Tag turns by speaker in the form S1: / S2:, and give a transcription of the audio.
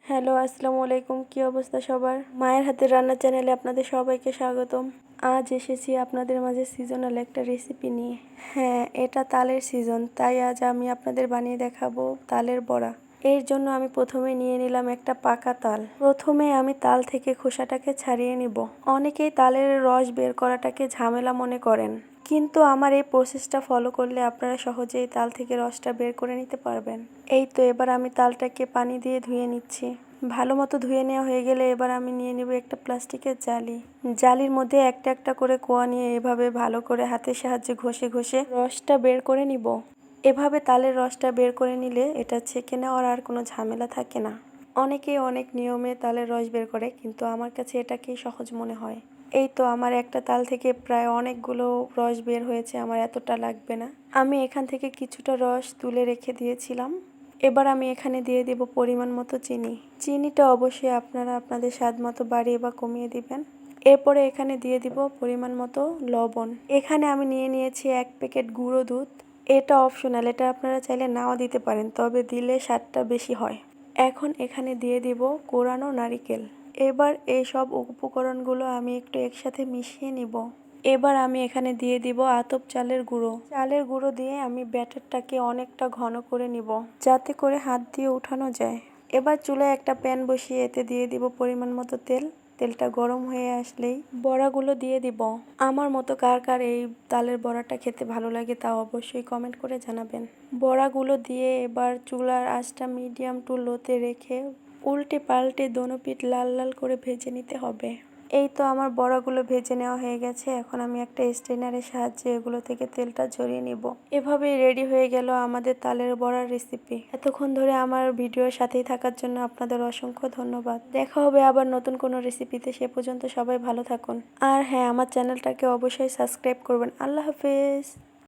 S1: Hello, আসসালামু আলাইকুম। কি অবস্থা সবার? মায়ের হাতের রান্না চ্যানেলে আপনাদের সবাইকে স্বাগতম। আজ এসেছি আপনাদের মাঝে সিজনাল একটা রেসিপি নিয়ে। হ্যাঁ, এটা তালের সিজন, তাই আজ আমি আপনাদের বানিয়ে দেখাবো তালের বড়া। এর জন্য আমি প্রথমে নিয়ে নিলাম একটা পাকা তাল। প্রথমে আমি তাল থেকে খোসাটাকে ছাড়িয়ে নিব। অনেকেই তালের রস বের করাটাকে ঝামেলা মনে করেন, কিন্তু আমার এই প্রসেসটা ফলো করলে আপনারা সহজেই তাল থেকে রসটা বের করে নিতে পারবেন। এই তো এবার আমি তালটাকে পানি দিয়ে ধুয়ে নিচ্ছি। ভালো মতো ধুয়ে নেওয়া হয়ে গেলে এবার আমি নিয়ে নেব একটা প্লাস্টিকের জালি। জালির মধ্যে একটা একটা করে কোয়া নিয়ে এভাবে ভালো করে হাতের সাহায্যে ঘষে ঘষে রসটা বের করে নিব। এভাবে তালের রসটা বের করে নিলে এটা ছেঁকে নেওয়ার আর কোনো ঝামেলা থাকে না। অনেকেই অনেক নিয়মে তালের রস বের করে, কিন্তু আমার কাছে এটাকেই সহজ মনে হয়। এই তো আমার একটা তাল থেকে প্রায় অনেকগুলো রস বের হয়েছে, আমার এতটা লাগবে না। আমি এখান থেকে কিছুটা রস তুলে রেখে দিয়েছিলাম। এবার আমি এখানে দিয়ে দেব পরিমাণ মতো চিনি। চিনিটা অবশ্যই আপনারা আপনাদের স্বাদ মতো বাড়িয়ে বা কমিয়ে দিবেন। এরপরে এখানে দিয়ে দিব পরিমাণ মতো লবণ। এখানে আমি নিয়ে নিয়েছি 1 প্যাকেট গুঁড়ো দুধ। এটা অপশনাল, এটা আপনারা চাইলে নাও দিতে পারেন, তবে দিলে স্বাদটা বেশি হয়। এখন এখানে দিয়ে দিব কোরানো নারিকেল। এবার এই সব উপকরণগুলো আমি একটু একসাথে মিশিয়ে নিব। এবার আমি এখানে দিয়ে দিব আতপ চালের গুঁড়ো। চালের গুঁড়ো দিয়ে আমি ব্যাটারটাকে অনেকটা ঘন করে নিব, যাতে করে হাত দিয়ে উঠানো যায়। এবার চুলায় একটা প্যান বসিয়ে এতে দিয়ে দিব পরিমাণ মতো তেল। তেলটা গরম হয়ে আসলেই বড়াগুলো দিয়ে দিব। আমার মতো কার কার এই তালের বড়াটা খেতে ভালো লাগে তা অবশ্যই কমেন্ট করে জানাবেন। বড়াগুলো দিয়ে এবার চুলার আঁচটা মিডিয়াম টু লোতে রেখে উল্টে পাল্টে দোনো পিঠ লাল লাল করে ভেজে নিতে হবে। এই তো আমার বড়াগুলো ভেজে নেওয়া হয়ে গেছে। এখন আমি একটা স্ট্রেনারের সাহায্যে এগুলো থেকে তেলটা ঝরিয়ে নিব। এভাবেই রেডি হয়ে গেল আমাদের তালের বড়ার রেসিপি। এতক্ষণ ধরে আমার ভিডিওর সাথেই থাকার জন্য আপনাদের অসংখ্য ধন্যবাদ। দেখা হবে আবার নতুন কোনো রেসিপিতে, সে পর্যন্ত সবাই ভালো থাকুন। আর হ্যাঁ, আমার চ্যানেলটাকে অবশ্যই সাবস্ক্রাইব করবেন। আল্লাহ হাফেজ।